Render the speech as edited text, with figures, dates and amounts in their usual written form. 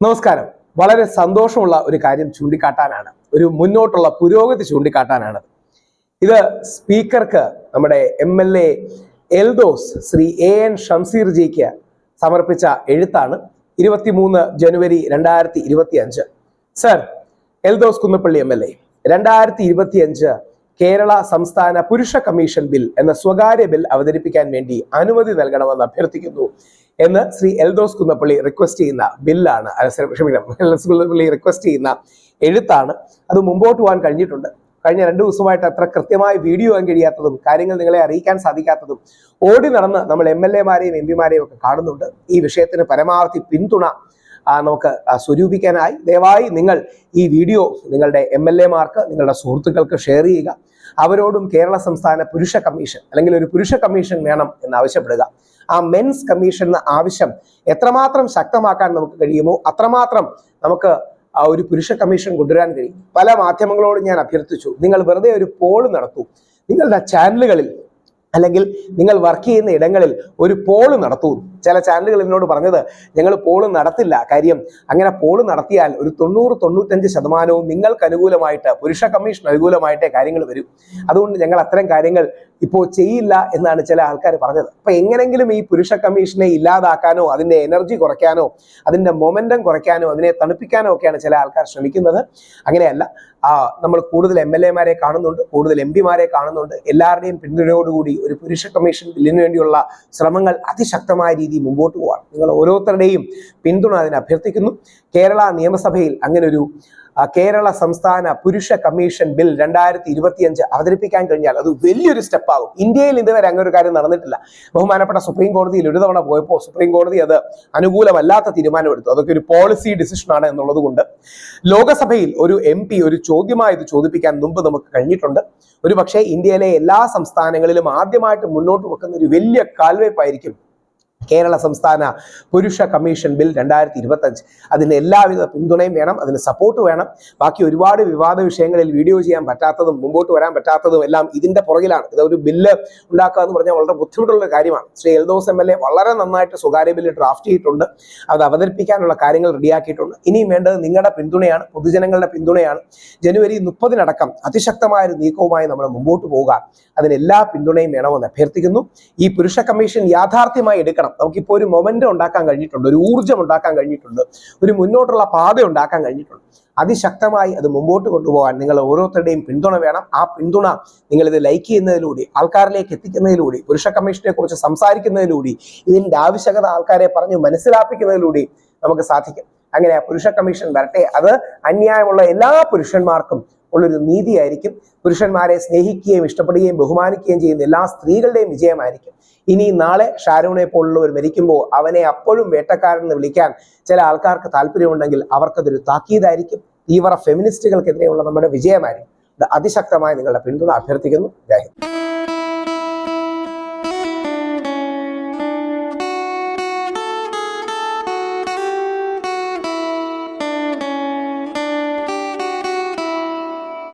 നമസ്കാരം. വളരെ സന്തോഷമുള്ള ഒരു കാര്യം ചൂണ്ടിക്കാട്ടാനാണ്, ഒരു മുന്നോട്ടുള്ള പുരോഗതി ചൂണ്ടിക്കാട്ടാനാണ്. ഇത് സ്പീക്കർക്ക് നമ്മുടെ MLA എൽദോസ് ശ്രീ AN ഷംസീർ ജിക്ക് സമർപ്പിച്ച എഴുത്താണ്. 23 ജനുവരി 2025. സർ എൽദോസ് കുന്നപ്പള്ളി MLA, 2025 കേരള സംസ്ഥാന പുരുഷ കമ്മീഷൻ ബിൽ എന്ന സ്വകാര്യ ബിൽ അവതരിപ്പിക്കാൻ വേണ്ടി അനുമതി നൽകണമെന്ന് അഭ്യർത്ഥിക്കുന്നു എന്ന് ശ്രീ എൽദോസ് കുന്നപ്പള്ളി റിക്വസ്റ്റ് ചെയ്യുന്ന ബില്ലാണ്. കുന്നപ്പള്ളി റിക്വസ്റ്റ് ചെയ്യുന്ന എഴുത്താണ്. അത് മുമ്പോട്ട് പോകാൻ കഴിഞ്ഞിട്ടുണ്ട്. കഴിഞ്ഞ 2 ദിവസമായിട്ട് അത്ര കൃത്യമായി വീഡിയോ ആകാൻ കഴിയാത്തതും കാര്യങ്ങൾ നിങ്ങളെ അറിയിക്കാൻ സാധിക്കാത്തതും ഓടി നടന്ന് നമ്മൾ MLA മാരെയും MP മാരെയും ഒക്കെ കാണുന്നുണ്ട്. ഈ വിഷയത്തിന് പരമാവധി പിന്തുണ നമുക്ക് സ്വരൂപിക്കാനായി ദയവായി നിങ്ങൾ ഈ വീഡിയോ നിങ്ങളുടെ MLA മാർക്ക്, നിങ്ങളുടെ സുഹൃത്തുക്കൾക്ക് ഷെയർ ചെയ്യുക. അവരോടും കേരള സംസ്ഥാന പുരുഷ കമ്മീഷൻ അല്ലെങ്കിൽ ഒരു പുരുഷ കമ്മീഷൻ വേണം എന്ന് ആവശ്യപ്പെടുക. ആ മെൻസ് കമ്മീഷൻ എന്ന ആവശ്യം എത്രമാത്രം ശക്തമാക്കാൻ നമുക്ക് കഴിയുമോ അത്രമാത്രം നമുക്ക് ഒരു പുരുഷ കമ്മീഷൻ കൊണ്ടുവരാൻ കഴിയും. പല മാധ്യമങ്ങളോടും ഞാൻ അഭ്യർത്ഥിച്ചു, നിങ്ങൾ വെറുതെ ഒരു പോൾ നടത്തൂ, നിങ്ങളുടെ ചാനലുകളിൽ അല്ലെങ്കിൽ നിങ്ങൾ വർക്ക് ചെയ്യുന്ന ഇടങ്ങളിൽ ഒരു പോൾ നടത്തൂ. ചില ചാനലുകൾ എന്നോട് പറഞ്ഞത് ഞങ്ങൾ പോൾ നടത്തില്ല, കാര്യം അങ്ങനെ പോൾ നടത്തിയാൽ ഒരു 90-95% നിങ്ങൾക്ക് അനുകൂലമായിട്ട്, പുരുഷ കമ്മീഷൻ അനുകൂലമായിട്ടേ കാര്യങ്ങൾ വരും. അതുകൊണ്ട് ഞങ്ങൾ അത്തരം കാര്യങ്ങൾ ഇപ്പോൾ ചെയ്യില്ല എന്നാണ് ചില ആൾക്കാർ പറഞ്ഞത്. അപ്പൊ എങ്ങനെങ്കിലും ഈ പുരുഷ കമ്മീഷനെ ഇല്ലാതാക്കാനോ അതിന്റെ എനർജി കുറയ്ക്കാനോ അതിന്റെ മൊമെന്റം കുറയ്ക്കാനോ അതിനെ തണുപ്പിക്കാനോ ഒക്കെയാണ് ചില ആൾക്കാർ ശ്രമിക്കുന്നത്. അങ്ങനെയല്ല, നമ്മൾ കൂടുതൽ MLA മാരെ കാണുന്നുണ്ട്, കൂടുതൽ MP മാരെ കാണുന്നുണ്ട്. എല്ലാവരുടെയും പിന്തുണയോടുകൂടി ഒരു പുരുഷ കമ്മീഷൻ ബില്ലിന് വേണ്ടിയുള്ള ശ്രമങ്ങൾ അതിശക്തമായ രീതിയിൽ മുമ്പോട്ട് പോവാണ്. നിങ്ങൾ ഓരോരുത്തരുടെയും പിന്തുണ അതിന് അഭ്യർത്ഥിക്കുന്നു. കേരള നിയമസഭയിൽ അങ്ങനെ ഒരു കേരള സംസ്ഥാന പുരുഷ കമ്മീഷൻ ബിൽ 2025 അവതരിപ്പിക്കാൻ കഴിഞ്ഞാൽ അത് വലിയൊരു സ്റ്റെപ്പാകും. ഇന്ത്യയിൽ ഇതുവരെ അങ്ങനെ ഒരു കാര്യം നടന്നിട്ടില്ല. ബഹുമാനപ്പെട്ട സുപ്രീം കോടതിയിൽ ഒരു തവണ പോയപ്പോൾ സുപ്രീം കോടതി അത് അനുകൂലമല്ലാത്ത തീരുമാനമെടുത്തു. അതൊക്കെ ഒരു പോളിസി ഡിസിഷനാണ് എന്നുള്ളത് കൊണ്ട് ലോകസഭയിൽ ഒരു MP ഒരു ചോദ്യമായി ഇത് ചോദിപ്പിക്കാൻ മുമ്പ് നമുക്ക് കഴിഞ്ഞിട്ടുണ്ട്. ഒരു പക്ഷേ ഇന്ത്യയിലെ എല്ലാ സംസ്ഥാനങ്ങളിലും ആദ്യമായിട്ട് മുന്നോട്ട് വെക്കുന്ന ഒരു വലിയ കാൽവയ്പായിരിക്കും കേരള സംസ്ഥാന പുരുഷ കമ്മീഷൻ ബിൽ 2025. അതിന് എല്ലാവിധ പിന്തുണയും വേണം, അതിന് സപ്പോർട്ട് വേണം. ബാക്കി ഒരുപാട് വിവാദ വിഷയങ്ങളിൽ വീഡിയോ ചെയ്യാൻ പറ്റാത്തതും മുമ്പോട്ട് വരാൻ പറ്റാത്തതും എല്ലാം ഇതിന്റെ പുറകിലാണ്. ഇതൊരു ബില്ല് ഉണ്ടാക്കുക എന്ന് പറഞ്ഞാൽ വളരെ ബുദ്ധിമുട്ടുള്ള കാര്യമാണ്. ശ്രീ എൽദോസ് MLA വളരെ നന്നായിട്ട് സ്വകാര്യ ബില്ല് ഡ്രാഫ്റ്റ് ചെയ്തിട്ടുണ്ട്, അത് അവതരിപ്പിക്കാനുള്ള കാര്യങ്ങൾ റെഡിയാക്കിയിട്ടുണ്ട്. ഇനിയും വേണ്ടത് നിങ്ങളുടെ പിന്തുണയാണ്, പൊതുജനങ്ങളുടെ പിന്തുണയാണ്. ജനുവരി 30 അതിശക്തമായ ഒരു നീക്കവുമായി നമ്മൾ മുമ്പോട്ട് പോവുക. അതിന് എല്ലാ പിന്തുണയും വേണമെന്ന് അഭ്യർത്ഥിക്കുന്നു. ഈ പുരുഷ കമ്മീഷൻ യാഥാർത്ഥ്യമായി എടുക്കണം. നമുക്കിപ്പോൾ ഒരു മൊമെന്റം ഉണ്ടാക്കാൻ കഴിഞ്ഞിട്ടുണ്ട്, ഒരു ഊർജ്ജം ഉണ്ടാക്കാൻ കഴിഞ്ഞിട്ടുണ്ട്, ഒരു മുന്നോട്ടുള്ള പാത ഉണ്ടാക്കാൻ കഴിഞ്ഞിട്ടുണ്ട്. അതിശക്തമായി അത് മുമ്പോട്ട് കൊണ്ടുപോകാൻ നിങ്ങൾ ഓരോരുത്തരുടെയും പിന്തുണ വേണം. ആ പിന്തുണ നിങ്ങളിത് ലൈക്ക് ചെയ്യുന്നതിലൂടെ, ആൾക്കാരിലേക്ക് എത്തിക്കുന്നതിലൂടെ, പുരുഷ കമ്മീഷനെ കുറിച്ച് സംസാരിക്കുന്നതിലൂടെ, ഇതിന്റെ ആവശ്യകത ആൾക്കാരെ പറഞ്ഞ് മനസ്സിലാപ്പിക്കുന്നതിലൂടെ നമുക്ക് സാധിക്കും. അങ്ങനെ പുരുഷ കമ്മീഷൻ വരട്ടെ. അത് അന്യായമുള്ള എല്ലാ പുരുഷന്മാർക്കും ഉള്ളൊരു നീതിയായിരിക്കും. പുരുഷന്മാരെ സ്നേഹിക്കുകയും ഇഷ്ടപ്പെടുകയും ബഹുമാനിക്കുകയും ചെയ്യുന്ന എല്ലാ സ്ത്രീകളുടെയും വിജയമായിരിക്കും. ഇനി നാളെ ഷാരൂണെ പോലുള്ളവർ മരിക്കുമ്പോൾ അവനെ അപ്പോഴും വേട്ടക്കാരൻ എന്ന് വിളിക്കാൻ ചില ആൾക്കാർക്ക് താല്പര്യമുണ്ടെങ്കിൽ അവർക്കതൊരു താക്കീതായിരിക്കും. തീവ്ര ഫെമിനിസ്റ്റുകൾക്കെതിരെയുള്ള നമ്മുടെ വിജയമായിരിക്കും. അതിശക്തമായി നിങ്ങളുടെ പിന്തുണ അഭ്യർത്ഥിക്കുന്നു. ജയ് ഹിന്ദ്.